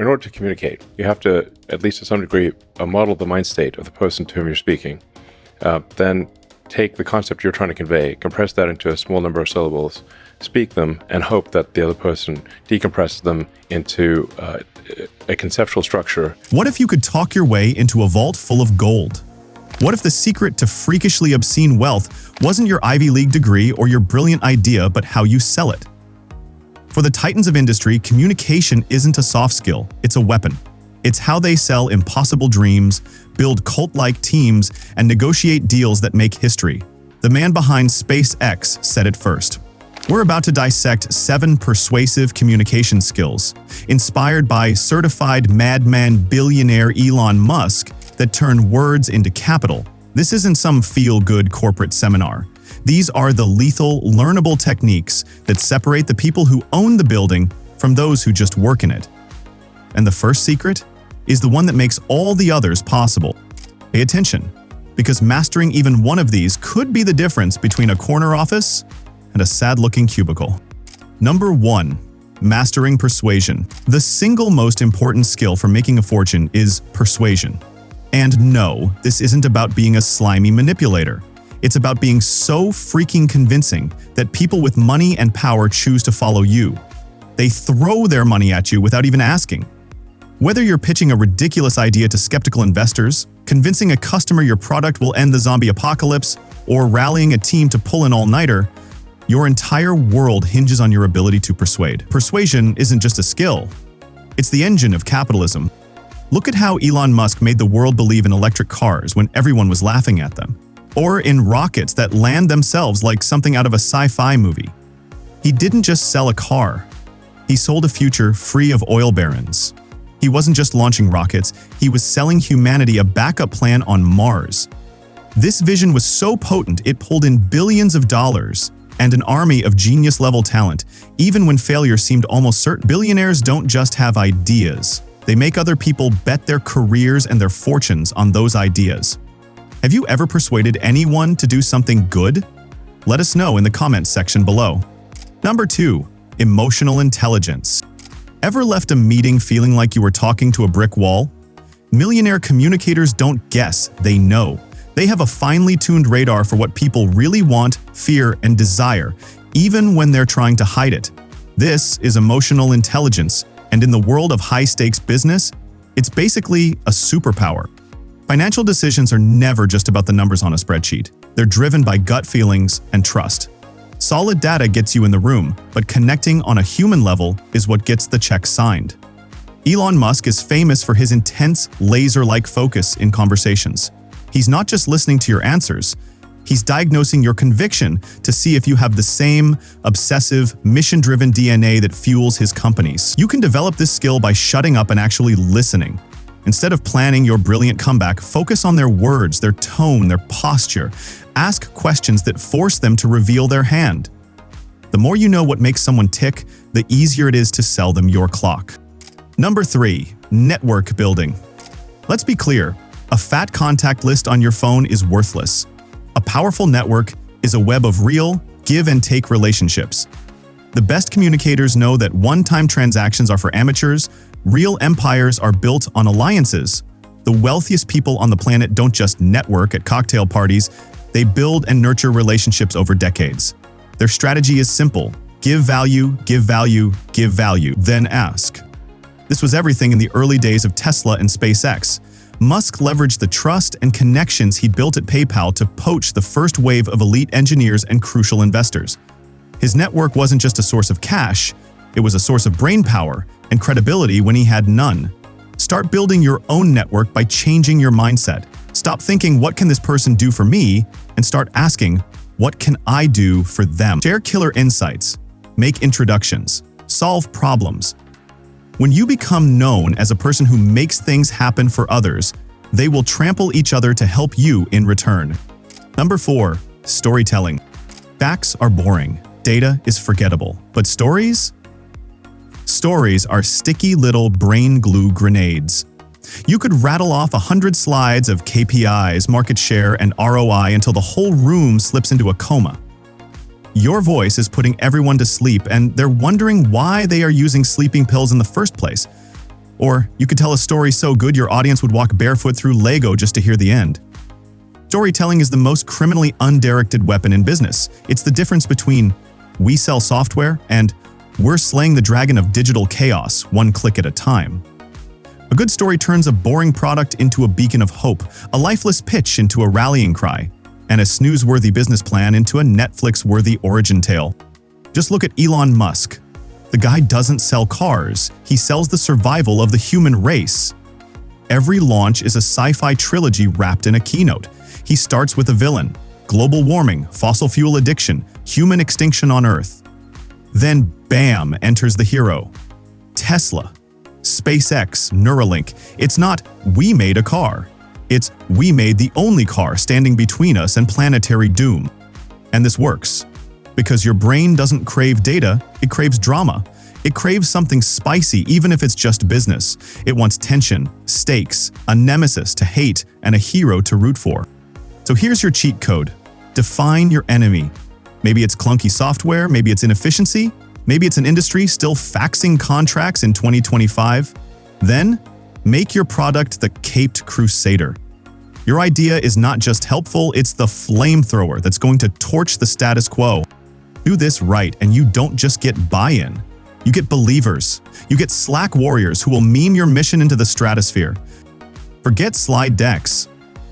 in order to communicate, you have to, at least to some degree, model the mind state of the person to whom you're speaking. Then take the concept you're trying to convey, compress that into a small number of syllables, speak them, and hope that the other person decompresses them into a conceptual structure. What if you could talk your way into a vault full of gold? What if the secret to freakishly obscene wealth wasn't your Ivy League degree or your brilliant idea, but how you sell it? For the titans of industry, communication isn't a soft skill, it's a weapon. It's how they sell impossible dreams, build cult-like teams, and negotiate deals that make history. The man behind SpaceX said it first. We're about to dissect 7 persuasive communication skills, inspired by certified madman billionaire Elon Musk, that turn words into capital. This isn't some feel-good corporate seminar. These are the lethal, learnable techniques that separate the people who own the building from those who just work in it. And the first secret is the one that makes all the others possible. Pay attention, because mastering even one of these could be the difference between a corner office and a sad-looking cubicle. Number 1. Mastering persuasion. The single most important skill for making a fortune is persuasion. And no, this isn't about being a slimy manipulator. It's about being so freaking convincing that people with money and power choose to follow you. They throw their money at you without even asking. Whether you're pitching a ridiculous idea to skeptical investors, convincing a customer your product will end the zombie apocalypse, or rallying a team to pull an all-nighter, your entire world hinges on your ability to persuade. Persuasion isn't just a skill. It's the engine of capitalism. Look at how Elon Musk made the world believe in electric cars when everyone was laughing at them, or in rockets that land themselves like something out of a sci-fi movie. He didn't just sell a car. He sold a future free of oil barons. He wasn't just launching rockets, he was selling humanity a backup plan on Mars. This vision was so potent it pulled in billions of dollars and an army of genius-level talent, even when failure seemed almost certain. Billionaires don't just have ideas. They make other people bet their careers and their fortunes on those ideas. Have you ever persuaded anyone to do something good? Let us know in the comments section below. Number 2. Emotional intelligence. Ever left a meeting feeling like you were talking to a brick wall? Millionaire communicators don't guess, they know. They have a finely tuned radar for what people really want, fear, and desire, even when they're trying to hide it. This is emotional intelligence, and in the world of high-stakes business, it's basically a superpower. Financial decisions are never just about the numbers on a spreadsheet. They're driven by gut feelings and trust. Solid data gets you in the room, but connecting on a human level is what gets the check signed. Elon Musk is famous for his intense, laser-like focus in conversations. He's not just listening to your answers, he's diagnosing your conviction to see if you have the same obsessive, mission-driven DNA that fuels his companies. You can develop this skill by shutting up and actually listening. Instead of planning your brilliant comeback, focus on their words, their tone, their posture. Ask questions that force them to reveal their hand. The more you know what makes someone tick, the easier it is to sell them your clock. Number 3. Network building. Let's be clear, a fat contact list on your phone is worthless. A powerful network is a web of real, give-and-take relationships. The best communicators know that one-time transactions are for amateurs, real empires are built on alliances. The wealthiest people on the planet don't just network at cocktail parties, they build and nurture relationships over decades. Their strategy is simple: give value, give value, give value, then ask. This was everything in the early days of Tesla and SpaceX. Musk leveraged the trust and connections he built at PayPal to poach the first wave of elite engineers and crucial investors. His network wasn't just a source of cash, it was a source of brainpower and credibility when he had none. Start building your own network by changing your mindset. Stop thinking, what can this person do for me? And start asking, what can I do for them? Share killer insights, make introductions, solve problems. When you become known as a person who makes things happen for others, they will trample each other to help you in return. Number 4. Storytelling. Facts are boring. Data is forgettable. But stories? Stories are sticky little brain glue grenades. You could rattle off 100 slides of KPIs, market share, and ROI until the whole room slips into a coma. Your voice is putting everyone to sleep, and they're wondering why they are using sleeping pills in the first place. Or you could tell a story so good your audience would walk barefoot through Lego just to hear the end. Storytelling is the most criminally undirected weapon in business. It's the difference between we sell software and we're slaying the dragon of digital chaos one click at a time. A good story turns a boring product into a beacon of hope, a lifeless pitch into a rallying cry, and a snooze-worthy business plan into a Netflix-worthy origin tale. Just look at Elon Musk. The guy doesn't sell cars, he sells the survival of the human race. Every launch is a sci-fi trilogy wrapped in a keynote. He starts with a villain, global warming, fossil fuel addiction, human extinction on Earth. Then, bam, enters the hero. Tesla, SpaceX, Neuralink. It's not, we made a car. It's, we made the only car standing between us and planetary doom. And this works. Because your brain doesn't crave data, it craves drama. It craves something spicy even if it's just business. It wants tension, stakes, a nemesis to hate, and a hero to root for. So here's your cheat code. Define your enemy. Maybe it's clunky software, maybe it's inefficiency, maybe it's an industry still faxing contracts in 2025. Then, make your product the caped crusader. Your idea is not just helpful, it's the flamethrower that's going to torch the status quo. Do this right and you don't just get buy-in. You get believers. You get Slack warriors who will meme your mission into the stratosphere. Forget slide decks.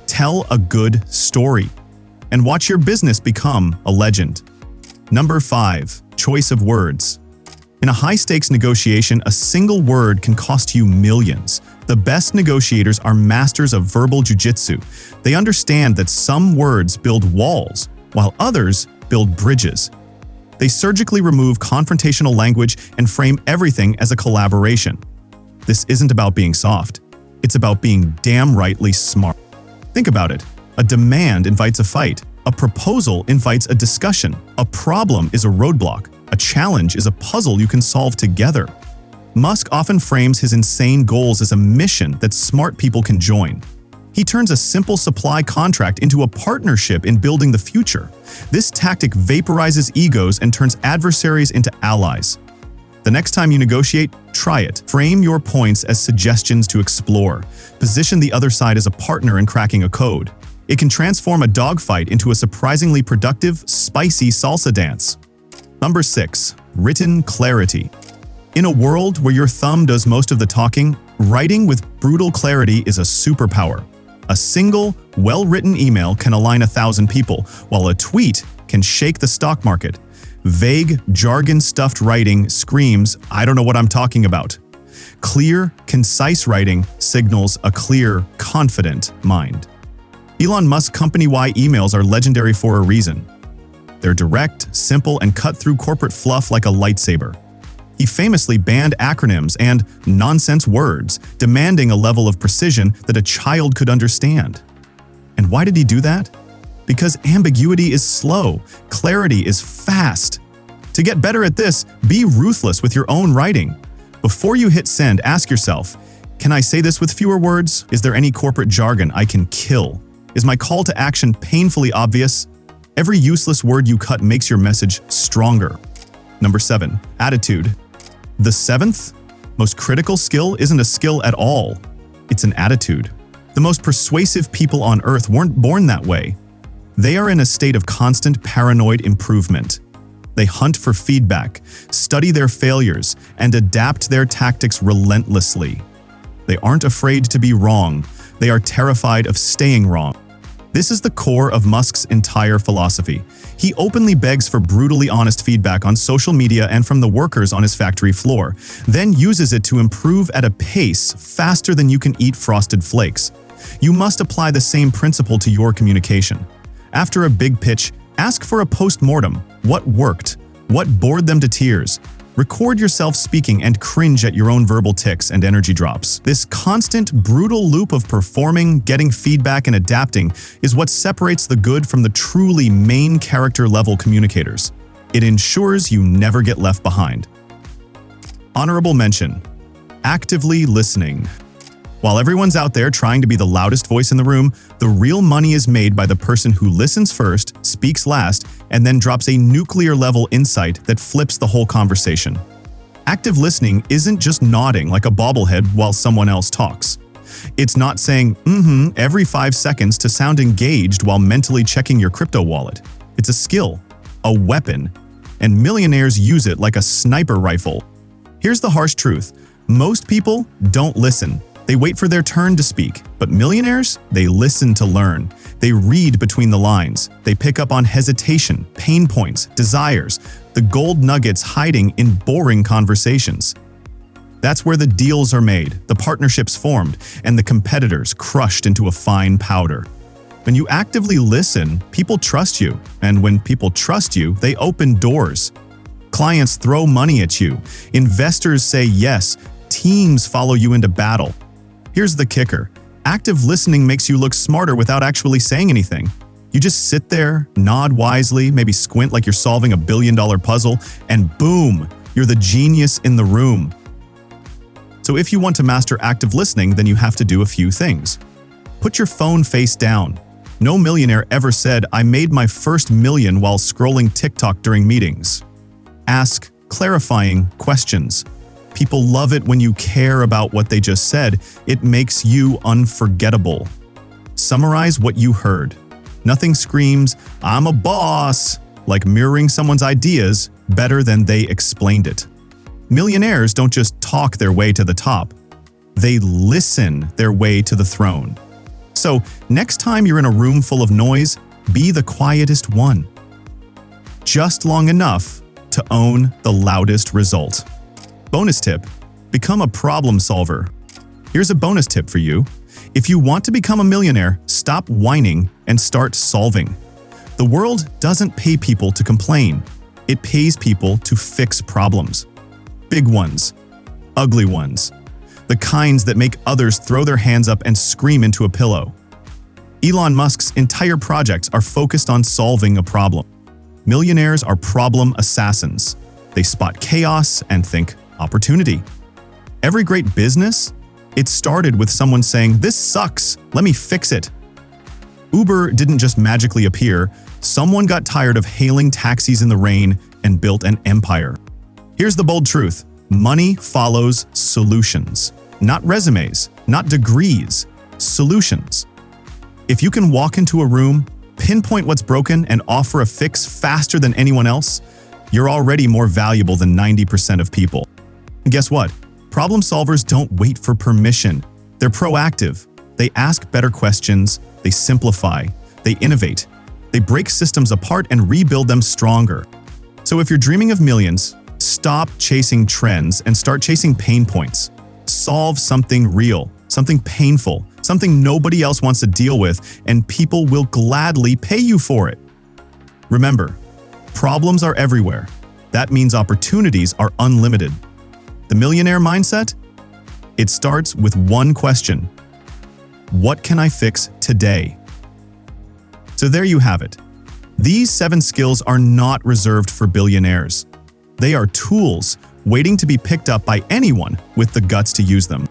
Tell a good story. And watch your business become a legend. Number 5. Choice of words. In a high-stakes negotiation, a single word can cost you millions. The best negotiators are masters of verbal jujitsu. They understand that some words build walls, while others build bridges. They surgically remove confrontational language and frame everything as a collaboration. This isn't about being soft. It's about being damn rightly smart. Think about it. A demand invites a fight. A proposal invites a discussion. A problem is a roadblock. A challenge is a puzzle you can solve together. Musk often frames his insane goals as a mission that smart people can join. He turns a simple supply contract into a partnership in building the future. This tactic vaporizes egos and turns adversaries into allies. The next time you negotiate, try it. Frame your points as suggestions to explore. Position the other side as a partner in cracking a code. It can transform a dogfight into a surprisingly productive, spicy salsa dance. Number 6. Written clarity. In a world where your thumb does most of the talking, writing with brutal clarity is a superpower. A single, well-written email can align 1,000 people, while a tweet can shake the stock market. Vague, jargon-stuffed writing screams, "I don't know what I'm talking about." Clear, concise writing signals a clear, confident mind. Elon Musk's company-wide emails are legendary for a reason. They're direct, simple, and cut through corporate fluff like a lightsaber. He famously banned acronyms and nonsense words, demanding a level of precision that a child could understand. And why did he do that? Because ambiguity is slow, clarity is fast. To get better at this, be ruthless with your own writing. Before you hit send, ask yourself, can I say this with fewer words? Is there any corporate jargon I can kill? Is my call to action painfully obvious? Every useless word you cut makes your message stronger. Number 7. Attitude. The 7th, most critical skill isn't a skill at all. It's an attitude. The most persuasive people on earth weren't born that way. They are in a state of constant paranoid improvement. They hunt for feedback, study their failures, and adapt their tactics relentlessly. They aren't afraid to be wrong. They are terrified of staying wrong. This is the core of Musk's entire philosophy. He openly begs for brutally honest feedback on social media and from the workers on his factory floor, then uses it to improve at a pace faster than you can eat frosted flakes. You must apply the same principle to your communication. After a big pitch, ask for a post-mortem. What worked? What bored them to tears? Record yourself speaking and cringe at your own verbal tics and energy drops. This constant, brutal loop of performing, getting feedback, and adapting is what separates the good from the truly main character-level communicators. It ensures you never get left behind. Honorable mention: actively listening. While everyone's out there trying to be the loudest voice in the room, the real money is made by the person who listens first, speaks last, and then drops a nuclear-level insight that flips the whole conversation. Active listening isn't just nodding like a bobblehead while someone else talks. It's not saying, every 5 seconds to sound engaged while mentally checking your crypto wallet. It's a skill, a weapon, and millionaires use it like a sniper rifle. Here's the harsh truth. Most people don't listen. They wait for their turn to speak. But millionaires, they listen to learn. They read between the lines. They pick up on hesitation, pain points, desires, the gold nuggets hiding in boring conversations. That's where the deals are made, the partnerships formed, and the competitors crushed into a fine powder. When you actively listen, people trust you. And when people trust you, they open doors. Clients throw money at you. Investors say yes. Teams follow you into battle. Here's the kicker. Active listening makes you look smarter without actually saying anything. You just sit there, nod wisely, maybe squint like you're solving a billion-dollar puzzle, and boom, you're the genius in the room. So if you want to master active listening, then you have to do a few things. Put your phone face down. No millionaire ever said, "I made my first million while scrolling TikTok during meetings." Ask clarifying questions. People love it when you care about what they just said. It makes you unforgettable. Summarize what you heard. Nothing screams, "I'm a boss," like mirroring someone's ideas better than they explained it. Millionaires don't just talk their way to the top. They listen their way to the throne. So, next time you're in a room full of noise, be the quietest one. Just long enough to own the loudest result. Bonus tip: become a problem solver. Here's a bonus tip for you. If you want to become a millionaire, stop whining and start solving. The world doesn't pay people to complain. It pays people to fix problems. Big ones, ugly ones, the kinds that make others throw their hands up and scream into a pillow. Elon Musk's entire projects are focused on solving a problem. Millionaires are problem assassins. They spot chaos and think opportunity. Every great business, it started with someone saying, "This sucks, let me fix it." Uber didn't just magically appear. Someone got tired of hailing taxis in the rain and built an empire. Here's the bold truth. Money follows solutions. Not resumes, not degrees, solutions. If you can walk into a room, pinpoint what's broken, and offer a fix faster than anyone else, you're already more valuable than 90% of people. And guess what? Problem solvers don't wait for permission. They're proactive. They ask better questions, they simplify, they innovate, they break systems apart and rebuild them stronger. So if you're dreaming of millions, stop chasing trends and start chasing pain points. Solve something real, something painful, something nobody else wants to deal with, and people will gladly pay you for it. Remember, problems are everywhere. That means opportunities are unlimited. The millionaire mindset? It starts with one question. What can I fix today? So there you have it. These 7 skills are not reserved for billionaires. They are tools waiting to be picked up by anyone with the guts to use them.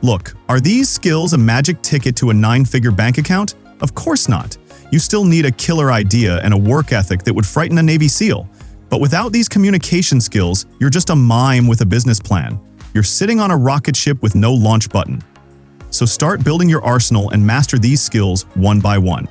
Look, are these skills a magic ticket to a 9-figure bank account? Of course not. You still need a killer idea and a work ethic that would frighten a Navy SEAL. But without these communication skills, you're just a mime with a business plan. You're sitting on a rocket ship with no launch button. So start building your arsenal and master these skills one by one.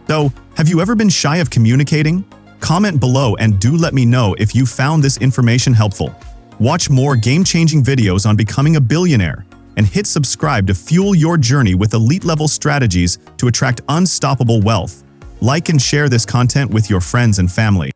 Though, have you ever been shy of communicating? Comment below and do let me know if you found this information helpful. Watch more game-changing videos on becoming a billionaire, and hit subscribe to fuel your journey with elite-level strategies to attract unstoppable wealth. Like and share this content with your friends and family.